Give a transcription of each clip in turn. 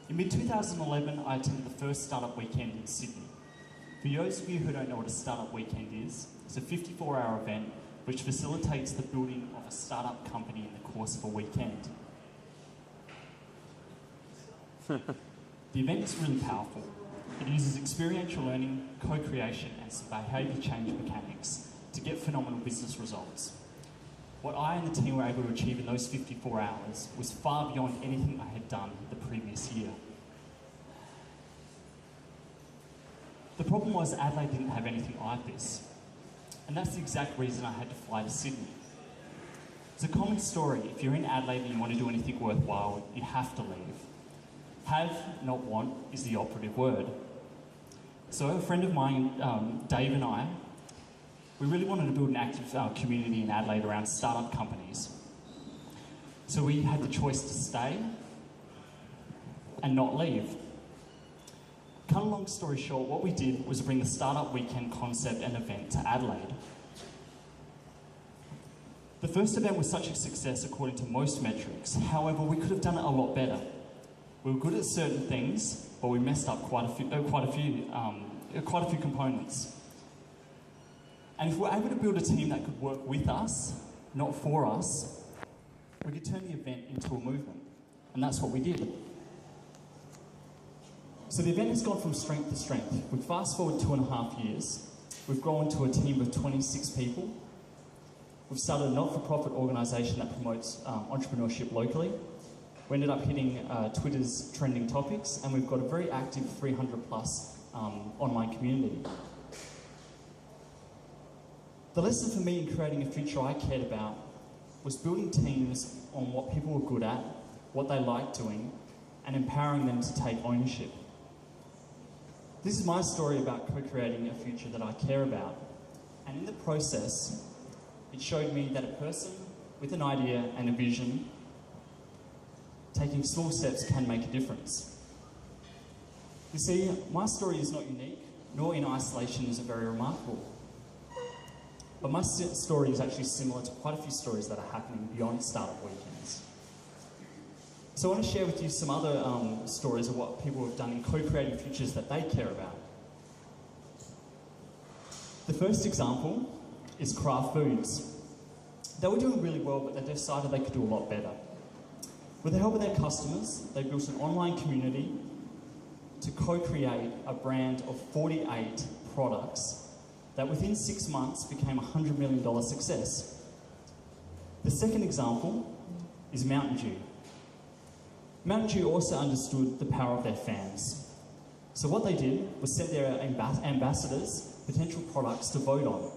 In mid-2011, I attended the first Startup Weekend in Sydney. For those of you who don't know what a Startup Weekend is, it's a 54-hour event which facilitates the building of a startup company in the course of a weekend. The event is really powerful. It uses experiential learning, co-creation and some behaviour change mechanics to get phenomenal business results. What I and the team were able to achieve in those 54 hours was far beyond anything I had done the previous year. The problem was Adelaide didn't have anything like this. And that's the exact reason I had to fly to Sydney. It's a common story. If you're in Adelaide and you want to do anything worthwhile, you have to leave. Have, not want, is the operative word. So a friend of mine, Dave and I, we really wanted to build an active community in Adelaide around startup companies. So we had the choice to stay and not leave. Cut a long story short, what we did was bring the Startup Weekend concept and event to Adelaide. The first event was such a success according to most metrics. However, we could have done it a lot better. We were good at certain things, but we messed up quite a few components. And if we're able to build a team that could work with us, not for us, we could turn the event into a movement. And that's what we did. So the event has gone from strength to strength. We fast forward 2.5 years. We've grown to a team of 26 people. We've started a not-for-profit organisation that promotes entrepreneurship locally. We ended up hitting Twitter's trending topics, and we've got a very active 300 plus online community. The lesson for me in creating a future I cared about was building teams on what people were good at, what they liked doing, and empowering them to take ownership. This is my story about co-creating a future that I care about. And in the process, it showed me that a person with an idea and a vision, taking small steps can make a difference. You see, my story is not unique, nor in isolation is it very remarkable. But my story is actually similar to quite a few stories that are happening beyond Startup Weekends. So I want to share with you some other stories of what people have done in co-creating futures that they care about. The first example is Kraft Foods. They were doing really well, but they decided they could do a lot better. With the help of their customers, they built an online community to co-create a brand of 48 products that within 6 months became a $100 million success. The second example is Mountain Dew. Mountain Dew also understood the power of their fans. So what they did was set their ambassadors potential products to vote on.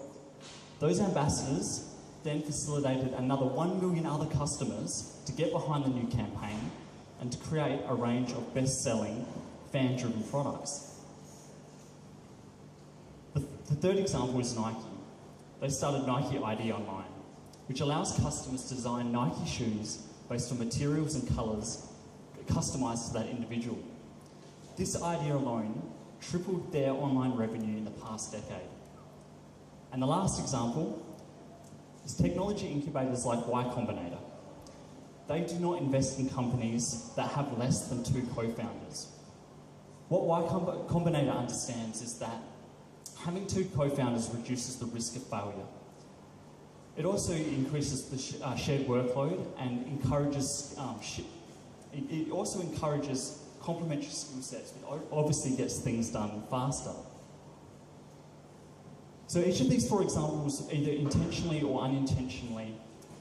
Those ambassadors then facilitated another 1 million other customers to get behind the new campaign and to create a range of best-selling, fan-driven products. The third example is Nike. They started Nike ID Online, which allows customers to design Nike shoes based on materials and colours customised to that individual. This idea alone tripled their online revenue in the past decade. And the last example is technology incubators like Y Combinator. They do not invest in companies that have less than 2 co-founders. What Y Combinator understands is that having 2 co-founders reduces the risk of failure. It also increases the shared workload and encourages it also encourages complementary skill sets, which obviously gets things done faster. So each of these 4 examples, either intentionally or unintentionally,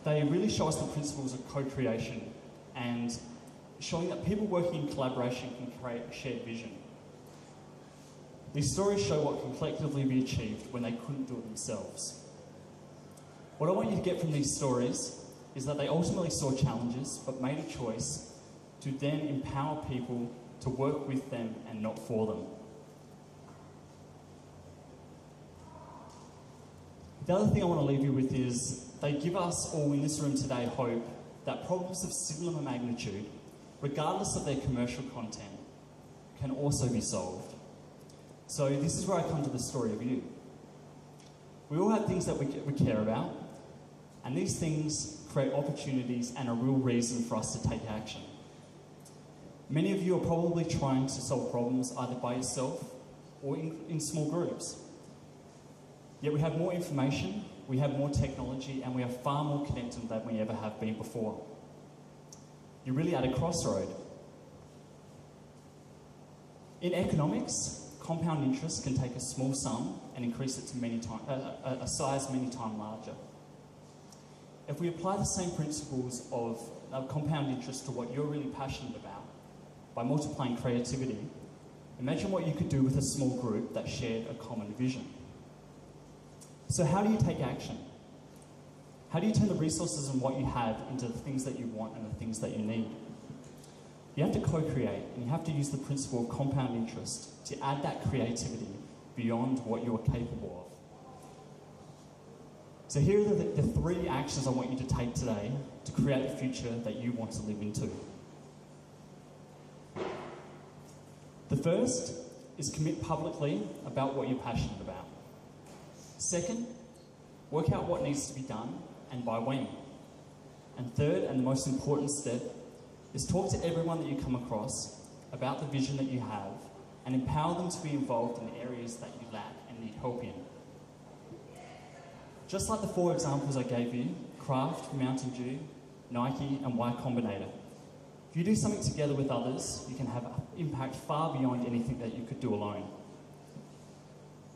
they really show us the principles of co-creation and showing that people working in collaboration can create a shared vision. These stories show what can collectively be achieved when they couldn't do it themselves. What I want you to get from these stories is that they ultimately saw challenges but made a choice to then empower people to work with them and not for them. The other thing I want to leave you with is they give us all in this room today hope that problems of similar magnitude, regardless of their commercial content, can also be solved. So this is where I come to the story of you. We all have things that we care about, and these things create opportunities and a real reason for us to take action. Many of you are probably trying to solve problems either by yourself or in small groups. Yet we have more information, we have more technology, and we are far more connected than we ever have been before. You're really at a crossroad. In economics, compound interest can take a small sum and increase it to a size many times larger. If we apply the same principles of compound interest to what you're really passionate about, by multiplying creativity, imagine what you could do with a small group that shared a common vision. So how do you take action? How do you turn the resources and what you have into the things that you want and the things that you need? You have to co-create, and you have to use the principle of compound interest to add that creativity beyond what you are capable of. So here are the 3 actions I want you to take today to create the future that you want to live into. The first is commit publicly about what you're passionate about. Second, work out what needs to be done and by when. And third, and the most important step, is talk to everyone that you come across about the vision that you have and empower them to be involved in the areas that you lack and need help in. Just like the 4 examples I gave you, Kraft, Mountain Dew, Nike, and Y Combinator. If you do something together with others, you can have an impact far beyond anything that you could do alone.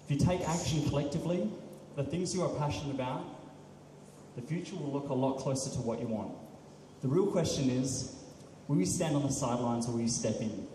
If you take action collectively, the things you are passionate about, the future will look a lot closer to what you want. The real question is, will you stand on the sidelines or will you step in?